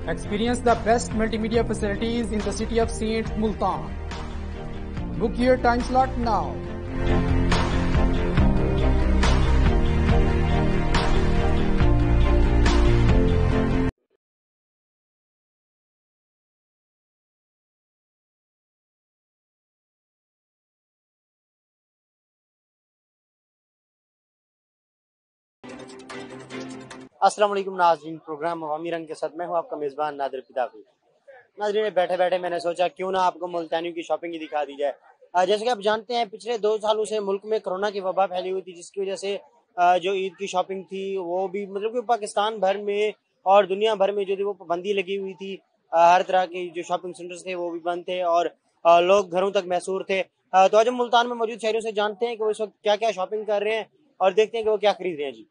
Experience the best multimedia facilities in the city of Saint Multan. Book your time slot now. السلام علیکم ناظرین، programme عوامی رنگ کے ساتھ میں ہوں آپ کا میزبان نادر پیداوی۔ ناظرین، بیٹھے بیٹھے میں نے سوچا کیوں نہ آپ کو ملتانیوں کی شاپنگ ہی دکھا دی جائے۔ جیسے کہ آپ جانتے ہیں پچھلے 2 سالوں سے ملک میں کرونا کی وبا پھیلی ہوئی تھی، جس کی وجہ سے جو عید کی شاپنگ تھی وہ بھی مطلب کہ پاکستان بھر میں اور دنیا بھر میں جو تھی وہ پابندی لگی ہوئی تھی۔ ہر طرح کے جو شاپنگ سینٹرز تھے وہ بھی بند تھے اور لوگ گھروں تک محصور تھے۔ تو آج ہم ملتان میں موجود شہریوں سے جانتے ہیں کہ وہ اس وقت کیا کیا شاپنگ کر رہے ہیں اور دیکھتے ہیں کہ وہ کیا خرید رہے ہیں۔ جی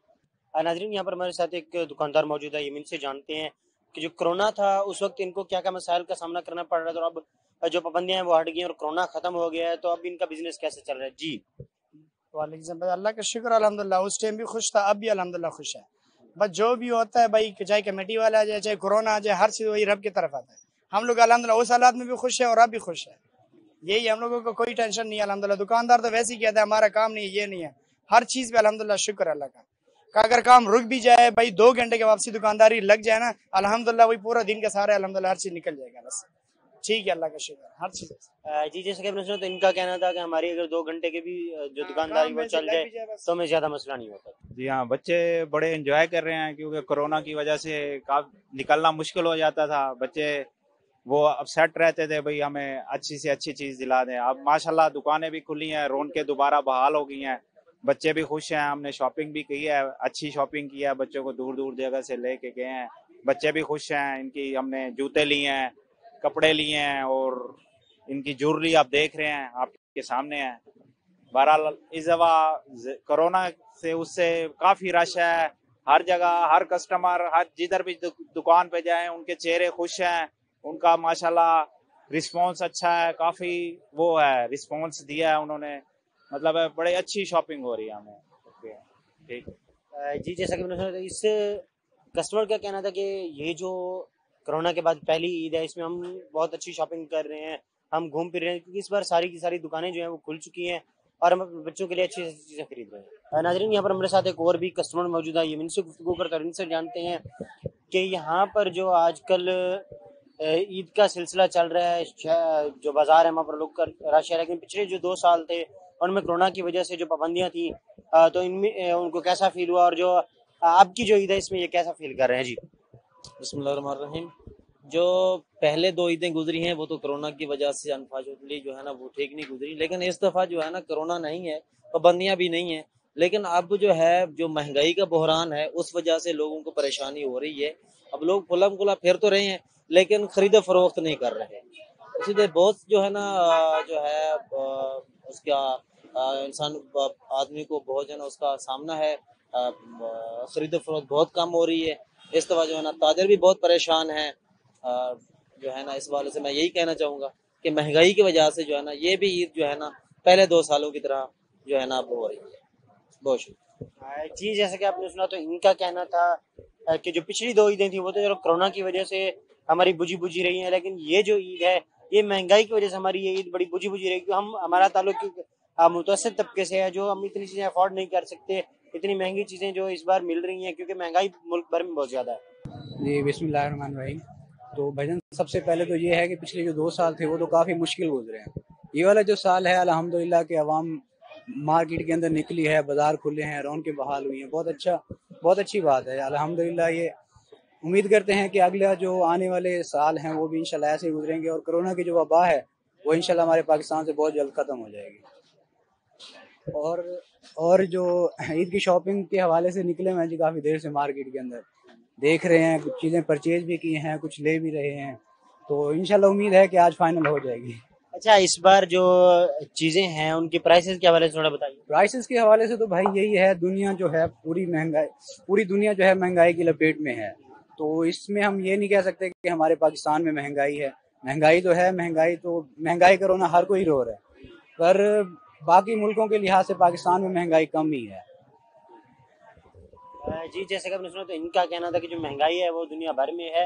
ناظرین، یہاں پر ہمارے ساتھ ایک دکاندار موجود ہے، ان سے جانتے ہیں کہ جو کرونا تھا اس وقت ان کو کیا کیا مسائل کا سامنا کرنا پڑ رہا تھا، اور اب جو پابندیاں ہیں وہ ہٹ گئی ہیں اور کرونا ختم ہو گیا ہے، تو اب ان کا بزنس کیسے چل رہا ہے؟ جی وعلیکم السلام۔ اللہ کا شکر الحمدللہ، اس ٹائم بھی خوش تھا، اب بھی الحمدللہ خوش ہے۔ بس جو بھی ہوتا ہے بھائی، چاہے کمیٹی والا آ جائے چاہے کرونا آ جائے، ہر چیز وہی رب کی طرف آتا ہے۔ ہم لوگ الحمدللہ اس حالات میں بھی خوش ہیں اور اب بھی خوش ہے۔ یہی ہم لوگوں کو کوئی ٹینشن نہیں ہے الحمدللہ۔ دکاندار تو ویسے ہی کہتا ہے ہمارا کام نہیں ہے، یہ نہیں ہے، ہر چیز پہ الحمدللہ شکر اللہ کا۔ اگر کام رک بھی جائے بھائی 2 گھنٹے کے واپسی دکانداری لگ جائے نا، الحمدللہ وہی پورا دن کا سارا الحمدللہ ہر چیز نکل جائے گا، بس ٹھیک ہے، اللہ کا شکر ہر چیز۔ جی جیسے کہ آپ نے سنا تو ان کا کہنا تھا کہ ہماری اگر 2 گھنٹے کے بھی جو دکانداری وہ چل جائے تو ہمیں زیادہ مسئلہ نہیں ہوتا۔ جی ہاں، بچے بڑے انجوائے کر رہے ہیں کیونکہ کرونا کی وجہ سے نکلنا مشکل ہو جاتا تھا۔ بچے وہ اب سیٹ رہتے تھے بھئی ہمیں اچھی سے اچھی چیز دلا دیں۔ اب ماشاءاللہ دکانیں بھی کھلی ہیں، رونقیں دوبارہ بحال ہو گئی ہیں، بچے بھی خوش ہیں۔ ہم نے شاپنگ بھی کی ہے، اچھی شاپنگ کی ہے، بچوں کو دور دور جگہ سے لے کے گئے ہیں، بچے بھی خوش ہیں۔ ان کی ہم نے جوتے لیے ہیں، کپڑے لیے ہیں اور ان کی جویلری آپ دیکھ رہے ہیں، آپ کے سامنے ہیں۔ بہرحال اس دفعہ کرونا سے اس سے کافی رش ہے، ہر جگہ ہر کسٹمر ہر جدھر بھی دکان پہ جائیں ان کے چہرے خوش ہیں، ان کا ماشاءاللہ رسپانس اچھا ہے، کافی وہ ہے رسپانس دیا ہے انہوں نے، مطلب بڑی اچھی شاپنگ ہو رہی ہے ہمیں۔ ٹھیک جی جیسا کہ میں نے سنا اس کسٹمر کا کہنا تھا کہ یہ جو کرونا کے بعد پہلی عید ہے، اس میں ہم بہت اچھی شاپنگ کر رہے ہیں، ہم گھوم پھر رہے ہیں کیونکہ اس بار ساری کی ساری دکانیں جو ہیں وہ کھل چکی ہیں اور ہم بچوں کے لیے اچھی اچھی چیزیں خرید رہے ہیں۔ ناظرین، یہاں پر ہمارے ساتھ ایک اور بھی کسٹمر موجود ہے، ان سے گفتگو کرتے ہیں، ان سے جانتے ہیں کہ یہاں پر جو آج کل عید کا سلسلہ چل رہا ہے، جو بازار ہے وہاں پر لوگ رش ہے، لیکن پچھلے جو 2 سال تھے ان میں کرونا کی وجہ سے جو پابندیاں تھیں تو ان میں ان کو کیسا فیل ہوا، اور جو اب کی جو عید ہے اس میں یہ کیسا فیل کر رہے ہیں؟ جی بسم اللہ الرحمن الرحیم۔ جو پہلے 2 عیدیں گزری ہیں وہ تو کرونا کی وجہ سے انفارچونیٹلی جو ہے نا وہ ٹھیک نہیں گزری، لیکن اس دفعہ جو ہے نا کرونا نہیں ہے، پابندیاں بھی نہیں ہیں، لیکن اب جو ہے جو مہنگائی کا بحران ہے اس وجہ سے لوگوں کو پریشانی ہو رہی ہے۔ اب لوگ کھلم کھلا پھر تو رہے ہیں لیکن خرید و فروخت نہیں کر رہے، اسی لیے بہت جو ہے نا جو ہے اس کا انسان آدمی کو بہت جو ہے نا اس کا سامنا ہے، خرید و فروخت بہت کم ہو رہی ہے۔ اس طرح جو ہے نا تاجر بھی بہت پریشان ہیں، جو ہے نا اس والے سے میں یہی کہنا چاہوں گا کہ مہنگائی کی وجہ سے جو ہے نا یہ بھی عید جو ہے نا پہلے 2 سالوں کی طرح جو ہے نا اب ہو رہی ہے۔ بہت شکریہ۔ جی جیسا کہ آپ نے سنا تو ان کا کہنا تھا کہ جو پچھلی 2 عیدیں تھیں وہ تو چلو کرونا کی وجہ سے ہماری بجھی رہی ہیں، لیکن یہ جو عید ہے یہ مہنگائی کی وجہ سے ہماری یہ عید بڑی بجھی رہی، کیونکہ ہمارا تعلق متوسط طبقے سے ہے، جو ہم اتنی چیزیں افورڈ نہیں کر سکتے، اتنی مہنگی چیزیں جو اس بار مل رہی ہیں کیونکہ مہنگائی ملک بھر میں بہت زیادہ ہے۔ جی بسم اللہ الرحمن الرحیم۔ تو بھجن سب سے پہلے تو یہ ہے کہ پچھلے جو 2 سال تھے وہ تو کافی مشکل گزرے ہیں۔ یہ والا جو سال ہے الحمدللہ کہ عوام مارکیٹ کے اندر نکلی ہے، بازار کھلے ہیں، رونقیں بحال ہوئی ہیں، بہت اچھی بات ہے الحمدللہ۔ یہ امید کرتے ہیں کہ اگلا جو آنے والے سال ہیں وہ بھی انشاءاللہ ایسے ہی گزریں گے اور کرونا کی جو وبا ہے وہ انشاءاللہ ہمارے پاکستان سے بہت جلد ختم ہو جائے گی۔ اور جو عید کی شاپنگ کے حوالے سے نکلے ہیں جی کافی دیر سے مارکیٹ کے اندر دیکھ رہے ہیں، کچھ چیزیں پرچیز بھی کی ہیں، کچھ لے بھی رہے ہیں، تو انشاءاللہ امید ہے کہ آج فائنل ہو جائے گی۔ اچھا، اس بار جو چیزیں ہیں ان کے پرائسز کے حوالے سے تھوڑا بتائیے۔ پرائسز کے حوالے سے تو بھائی یہی ہے، دنیا جو ہے پوری دنیا جو ہے مہنگائی کی لپیٹ میں ہے، تو اس میں ہم یہ نہیں کہہ سکتے کہ ہمارے پاکستان میں مہنگائی ہے۔ مہنگائی تو ہے، مہنگائی کرونا ہر کوئی رو رہا ہے، پر باقی ملکوں کے لحاظ سے پاکستان میں مہنگائی کم ہی ہے۔ جی جیسے کہ آپ نے سنا تو ان کا کہنا تھا کہ جو مہنگائی ہے وہ دنیا بھر میں ہے،